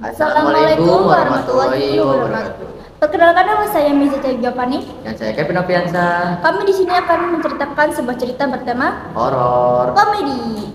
Assalamualaikum warahmatullahi wabarakatuh. Perkenalkan, nama saya Miza Giovanni. Dan saya Kevin Nopiansa. Kami di sini akan menceritakan sebuah cerita bertema Horor. komedi.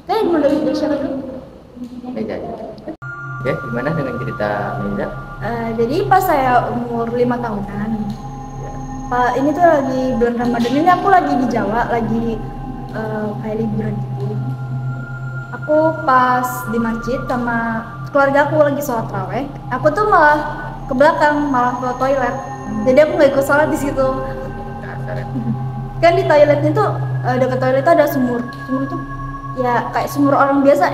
Oke, mulai dari siapa dulu? Meja. Ya, gimana dengan cerita Meja? Jadi pas saya umur 5 tahunan, Pak, ini tuh lagi bulan Ramadan ini, aku lagi di Jawa, lagi kayak liburan gitu. Aku pas di masjid sama keluarga aku lagi sholat raweh. Aku tuh malah ke belakang, malah ke toilet. Jadi aku nggak ikut sholat di situ. Dasar. Kan di toiletnya tuh dekat toilet tuh ada sumur. Sumur tuh ya kayak sumur orang biasa,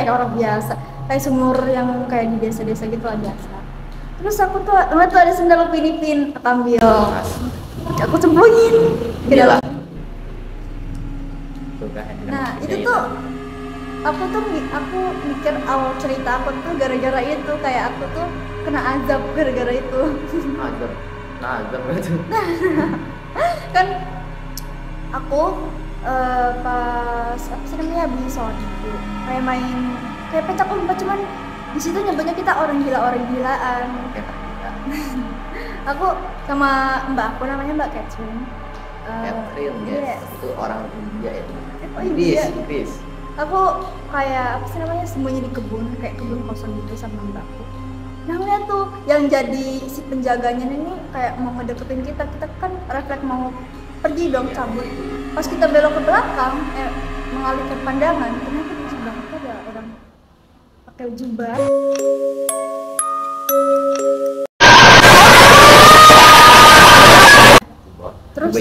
kayak sumur yang kayak di desa-desa gitu lah, biasa. Terus aku tuh ngeliat tuh ada sendal Upin Ipin, aku ambil. Aku cemplungin ke dalam. Nah itu tuh aku mikir awal cerita aku tuh gara-gara itu, kayak aku tuh kena azab gara-gara itu. Azab itu. Kan aku pas apa sih namanya, habis sholat itu kayak main kayak pencak umpet, cuman di situ nyebutnya kita orang gilaan. Aku sama mbak aku, namanya Mbak Catherine. Catherine, yes. Itu orang India ya. Inggris. Aku kayak apa sih namanya, sembunyi di kebun, kayak kebun kosong gitu sama mbakku. Nah ngeliat tuh yang jadi si penjaganya ini kayak mau ngedeketin kita kan refleks mau pergi dong, cabut. Pas kita belok ke belakang, mengalihkan pandangan, ternyata di sebelah kita ada orang pakai jubah. Terus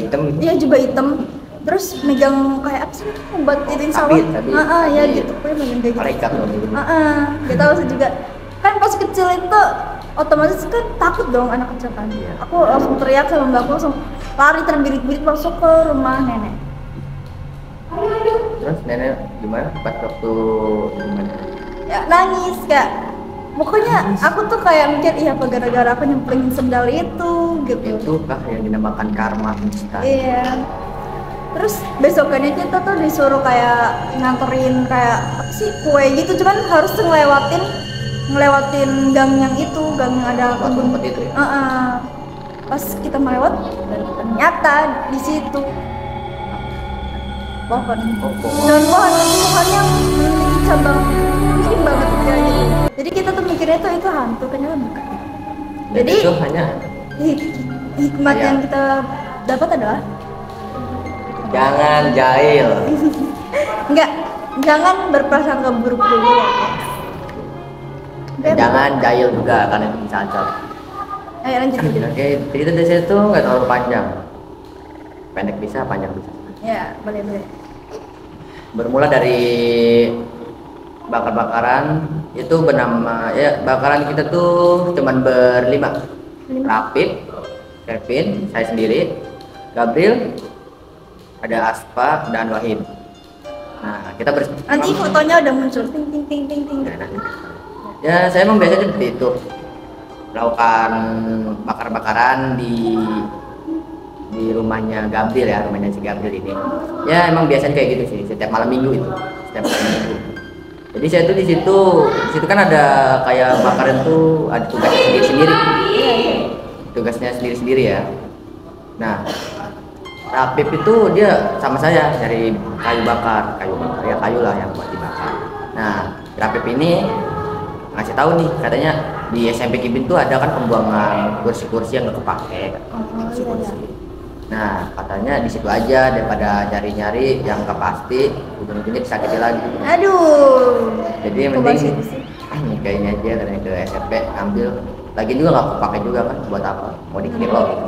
iya, jubah hitam. Terus megang kayak apa sih, buat jadiin sawah. Ya gitu, pokoknya megang kayak gitu. Malaikat loh gitu. Gak tahu sih juga. Kan pas kecil itu otomatis kan takut dong, anak kecil kan. Aku langsung teriak sama mbakku, langsung lari terbirit-birit masuk ke rumah nenek. Terus nenek gimana pas waktu gimana? Ya nangis, kayak pokoknya aku tuh kayak mikir, iya apa gara-gara aku nyemplungin sendal itu gitu. Itu kah yang dinamakan karma instan? Iya. Terus besokannya kita tuh disuruh kayak nganterin kayak apa sih, kue gitu, cuman harus ngelewatin gang yang itu, gang yang ada kebun itu ya? Pas kita melewat, ternyata di situ pohon dan pohonnya memiliki cabang miskin banget kayak gitu. Jadi kita tuh mikirnya tuh itu hantu, ternyata bukan. Jadi itu hanya hikmat yang kita dapat adalah jangan jahil. Jangan berprasangka buruk dulu. Jangan jahil juga, karena itu bisa hancur. Ayo lanjut. Oke, cerita dari situ nggak terlalu panjang. Pendek bisa, panjang bisa. Ya, boleh. Bermula dari bakar-bakaran itu bernama, ya bakaran kita tuh cuman berlima. Rapip, Kevin, saya sendiri, Gabriel, ada Aspa dan Wahid. Nah, kita nanti fotonya udah muncul, ting. Ya, saya emang biasanya seperti itu, melakukan bakar-bakaran di rumahnya Gabriel ya, rumahnya si Gabriel ini. Ya emang biasanya kayak gitu sih, setiap malam minggu itu, setiap malam minggu. Jadi saya tuh di situ kan ada kayak bakaran tuh ada tugasnya sendiri-sendiri. Tugasnya sendiri-sendiri ya. Nah, Rapip itu dia sama saya cari kayu bakar ya, kayu lah yang buat dibakar. Nah, Rapip ini ngasih tahu nih, katanya di SMP Kibin tuh ada kan pembuangan kursi-kursi yang nggak kepake, kursi-kursi. Nah, katanya di situ aja daripada nyari-nyari yang nggak pasti, ujung-ujungnya disakiti lagi. Aduh. Jadi yang penting kayaknya aja katanya ke SMP ambil, lagi juga nggak kepake juga kan, buat apa? Mau dikilo gitu.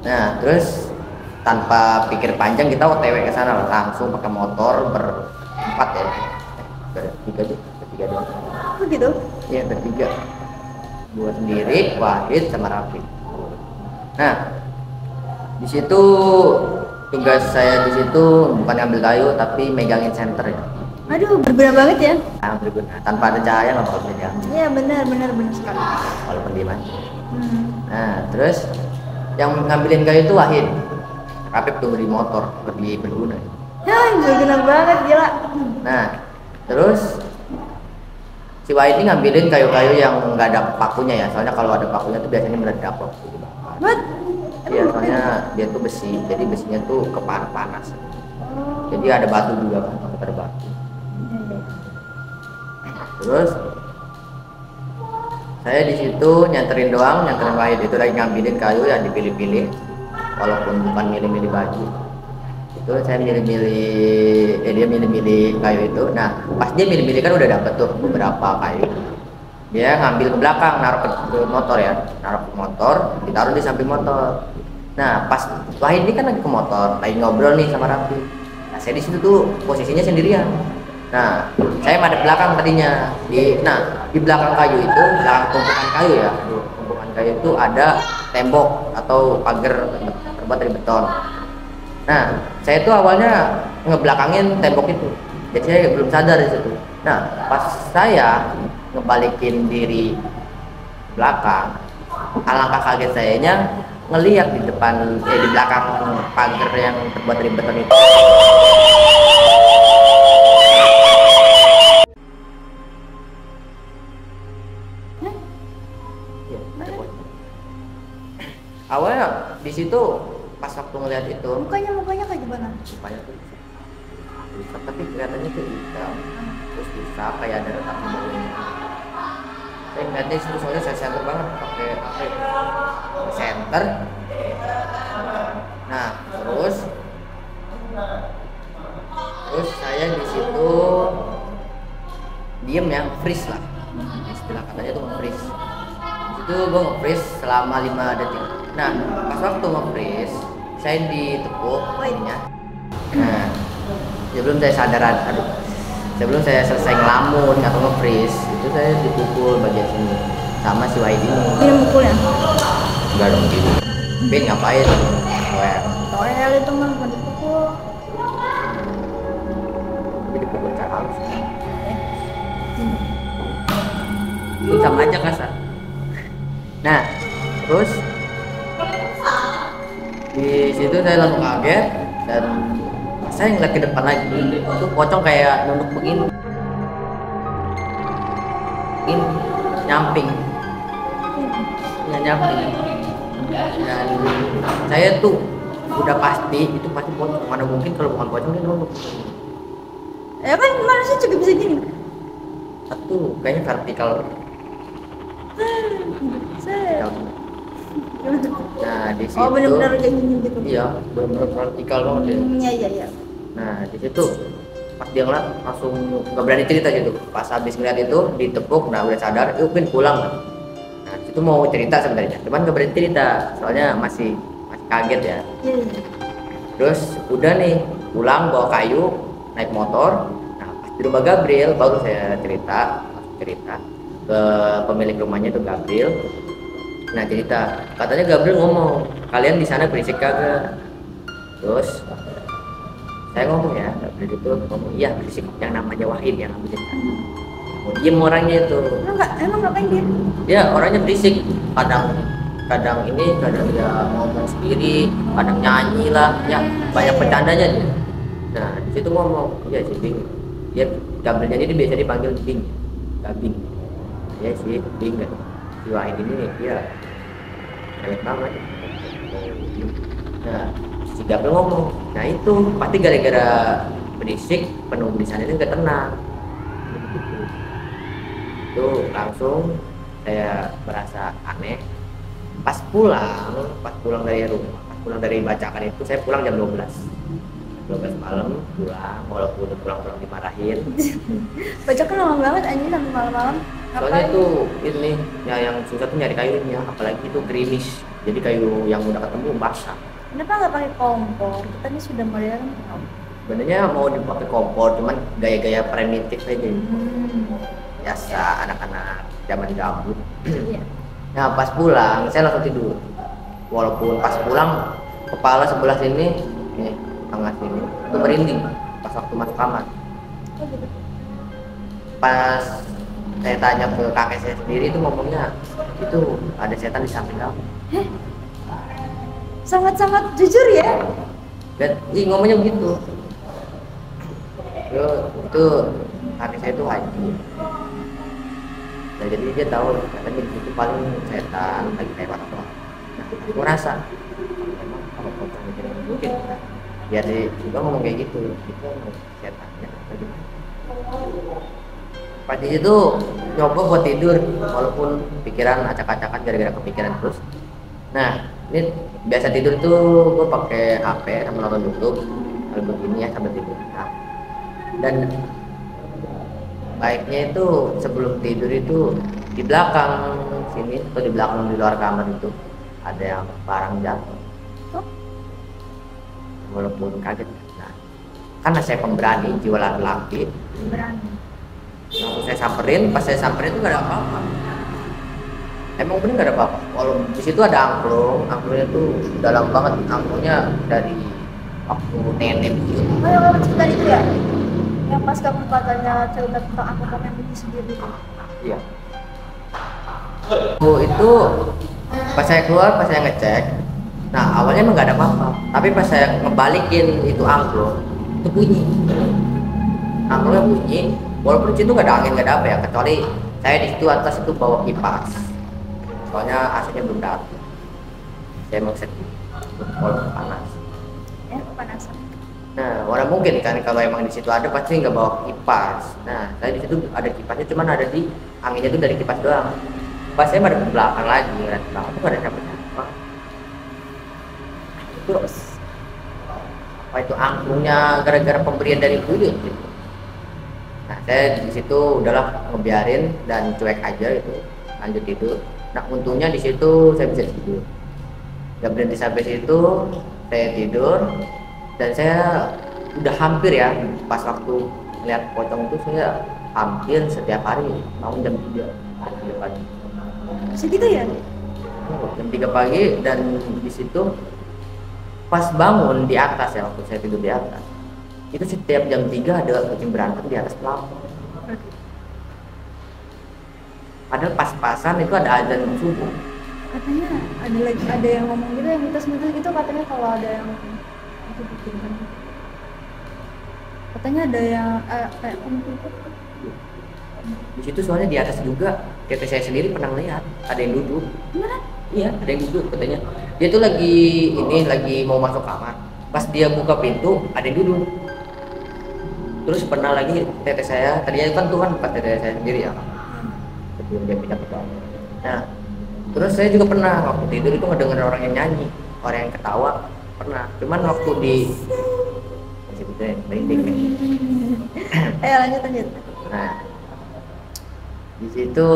Nah, terus tanpa pikir panjang kita OTW ke sana, langsung pakai motor berempat ya, bertiga doang. Oh gitu? Iya, bertiga, gua sendiri, Wahid sama Rafi. Nah, di situ tugas saya di situ bukan ngambil kayu tapi megangin senter ya. Aduh, berguna banget ya? Berguna. Tanpa ada cahaya nggak bakal bisa diambil. Iya benar sekali. Walaupun di mana. Nah, terus yang ngambilin kayu itu Wahid. Rapip tunggu di motor, lebih berguna. Ya, berguna banget, gila. Nah, terus si Wahid ini ngambilin kayu-kayu yang nggak ada pakunya ya, soalnya kalau ada pakunya tuh biasanya meledak waktu dibakar. What? Iya, soalnya dia tuh besi, jadi besinya tuh panas. Jadi ada batu juga kan, ada batu. Terus saya di situ nyanterin Wahid itu lagi ngambilin kayu yang dipilih-pilih, walaupun bukan milih-milih baju. Itu saya dia milih-milih kayu itu. Nah, pas dia milih-milih kan udah dapet tuh beberapa kayu. Dia ngambil ke belakang, naruh ke motor ya, ditaruh di samping motor. Nah, pas Wahid ini kan lagi ke motor, lagi ngobrol nih sama Raffi. Nah, saya di situ tuh posisinya sendirian. Nah, saya madep belakang tadinya. Di belakang kayu itu, belakang tumpukan kayu ya, tumpukan kayu itu ada tembok atau pagar terbuat dari beton. Nah, saya tuh awalnya ngebelakangin tembok itu, jadi saya belum sadar di situ. Nah, pas saya ngebalikin diri belakang, alangkah kaget sayanya ngelihat di belakang pagar yang terbuat dari beton itu. Awalnya di situ pas waktu ngeliat itu Mukanya kayak gimana? supaya tuh bisa, tapi kelihatannya tuh hitam, terus bisa kayak ada retak di bawahnya. Saya ngeliatnya itu soalnya saya center banget pakai center. Nah, terus saya di situ diem ya, freeze lah, istilah katanya tuh freeze. Di situ gue nge-freeze selama 5 detik. Nah, pas waktu nge-freeze saya ditepuk ininya. Nah, sebelum saya selesai ngelamun atau nge-freeze, itu saya dipukul bagian sini sama si Wahid ini. Ini mukulnya? Enggak dong gitu. Ben ngapain? Toel itu mah bukan dipukul. Tapi dipukul cara halus. Itu sama aja kasar. Nah, terus di situ saya langsung kaget dan saya ngeliat ke depan lagi, itu pocong kayak nunduk begini, ini nyamping, dan saya tuh udah pasti itu pasti pocong. Mana mungkin kalau bukan pocong dia nunduk. Ya kan manusia juga bisa gini. Satu kayaknya vertikal. Nah, di situ benar-benar kayak gini gitu. Iya, benar-benar vertikal banget ya. Iya. Nah, di situ pas dia ngeliat langsung nggak berani cerita gitu. Pas habis ngeliat itu ditepuk, nah udah sadar, yuk Pin pulang. Nah, itu mau cerita sebenarnya, cuman nggak berani cerita, soalnya masih kaget ya. Iya. Terus udah nih pulang bawa kayu, naik motor. Nah, pas di rumah Gabriel baru saya cerita ke pemilik rumahnya itu Gabriel. Nah, cerita, katanya Gabriel ngomong, kalian di sana berisik kagak? Terus saya ngomong ya, Gabriel itu ngomong, iya berisik, yang namanya Wahid yang ngambilin kayu. Mau diem orangnya itu. Emang ngapain dia? Ya orangnya berisik, kadang dia ngomong sendiri, kadang nyanyi lah, ya banyak bercandanya dia. Nah, di situ ngomong, iya si Bing, dia Gabrielnya ini biasa dipanggil Bing, Gabing. Ya si Bing kan. Si Wahid ini dia elek banget. Nah, si Gabriel ngomong, nah itu pasti gara-gara berisik, penunggu di sana itu nggak tenang. Itu langsung saya merasa aneh. Pas pulang dari rumah, pas pulang dari bacakan itu, saya pulang jam 12 malam pulang, walaupun pulang dimarahin. Bacakan lama banget anjing sampai malam-malam. Soalnya itu ini ya yang susah tuh nyari kayunya, apalagi itu gerimis, jadi kayu yang udah ketemu basah. Kenapa nggak pakai kompor? Kita ini sudah modern. Sebenarnya mau dipakai kompor, cuman gaya-gaya primitif aja. Biasa anak-anak zaman gabut. Iya. Nah, pas pulang saya langsung tidur. Walaupun pas pulang kepala sebelah sini, nih tengah sini itu merinding pas waktu masuk kamar. Oh, gitu. Pas saya tanya ke kakek saya sendiri, itu ngomongnya itu ada setan di samping kamu. Sangat-sangat jujur ya. Dan ngomongnya begitu. Itu hati saya tuh hancur. Nah, jadi dia tahu katanya di situ paling setan lagi lewat doang. Nah, aku ngerasa memang kalau pocong itu yang mungkin. Biar dia juga ngomong kayak gitu, itu setannya apa gimana. Pas di situ nyoba buat tidur walaupun pikiran acak-acakan gara-gara kepikiran terus. Nah, ini biasa tidur tuh gue pakai HP sama nonton YouTube kalau begini ya sambil tidur. Nah, dan baiknya itu sebelum tidur itu di belakang sini atau di belakang di luar kamar itu ada yang barang jatuh. Walaupun kaget. Nah, karena saya pemberani jiwa laki-laki, Berani. langsung saya samperin. Pas saya samperin itu gak ada apa-apa. Emang bener gak ada apa-apa. Kalau di situ ada angklung, angklungnya tuh dalam banget, angklungnya dari waktu nenek gitu. Oh yang kamu cerita itu ya? Yang pas kamu katanya cerita tentang aku kamu yang bikin sendiri. Iya. Itu pas saya keluar, pas saya ngecek. Nah awalnya emang gak ada apa-apa. Tapi pas saya ngebalikin itu angklung, itu bunyi. Angklungnya bunyi. Walaupun di situ gak ada angin, gak ada apa ya. Kecuali saya di situ atas itu bawa kipas. Soalnya AC-nya belum datang. Saya mau set walaupun panas. Ya kepanasan. Nah, orang mungkin kan kalau emang di situ ada pasti nggak bawa kipas. Nah, saya di situ ada kipasnya, cuman ada di anginnya itu dari kipas doang. Pas saya pada ke belakang lagi, ngeliat ke belakang tuh nggak ada siapa-siapa. Terus apa itu angklungnya gara-gara pemberian dari buyut gitu. Nah, saya di situ udahlah ngebiarin dan cuek aja itu, lanjut tidur. Nah, untungnya di situ saya bisa tidur. Gak berhenti sampai situ, saya tidur. Dan saya udah hampir ya pas waktu lihat pocong itu saya hampir setiap hari bangun jam 3 pagi. Segitu ya? Jam 3 pagi dan di situ pas bangun di atas ya waktu saya tidur di atas itu setiap jam 3 ada kucing berantem di atas pelapon. Padahal pas-pasan itu ada azan subuh. Katanya ada yang ngomong gitu yang mitos-mitos gitu katanya kalau ada yang itu bikin kan. Katanya ada yang kayak Di situ soalnya di atas juga tete saya sendiri pernah lihat ada yang duduk. beneran? Iya, ada yang duduk katanya. Dia tuh lagi mau masuk kamar. Pas dia buka pintu, ada yang duduk. Terus pernah lagi tete saya, tadinya kan Tuhan pas tete saya sendiri ya. Sebelum dia pindah ke bawah. Nah, terus saya juga pernah waktu tidur itu ngedenger orang yang nyanyi, orang yang ketawa, pernah. Cuman waktu di masih bisa merinding nih. Lanjut. Nah, di situ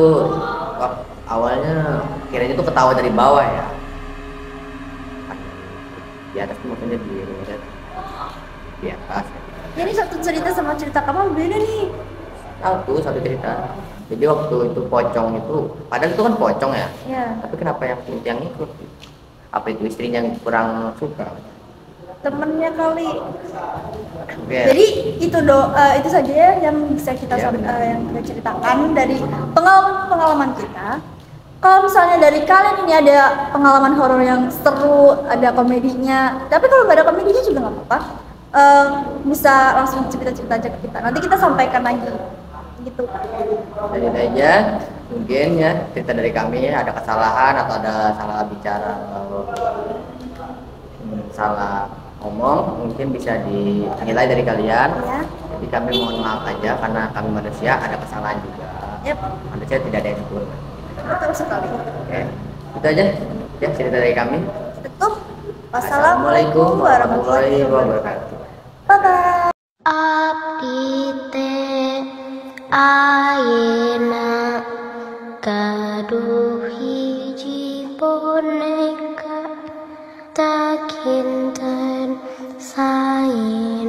awalnya kiranya tuh ketawa dari bawah ya. Di atas tuh maksudnya di atas. Ini satu cerita sama cerita kamu beda nih. Satu cerita. Jadi waktu itu pocong itu, padahal itu kan pocong ya. Ya. Tapi kenapa yang ikut? Apa itu istrinya yang kurang suka? Temennya kali. Oke. Jadi itu itu saja ya yang bisa kita Ya, benar. yang kita ceritakan dari pengalaman kita. Kalau misalnya dari kalian ini ada pengalaman horor yang seru, ada komedinya. Tapi kalau nggak ada komedinya juga nggak apa-apa. Bisa langsung cerita-cerita aja ke kita. Nanti kita sampaikan lagi. Gitu. Jadi aja mungkin ya cerita dari kami ada kesalahan atau ada salah bicara atau salah ngomong mungkin bisa dinilai dari kalian. Ya. Jadi kami mohon maaf aja karena kami manusia ada kesalahan juga. Yep. Manusia tidak ada yang sempurna. Betul sekali. Oke, itu aja ya cerita dari kami. Betul. Wassalamualaikum warahmatullahi wabarakatuh. Bye bye. Abdi teh ayeuna gaduh hiji boneka tak kinten sae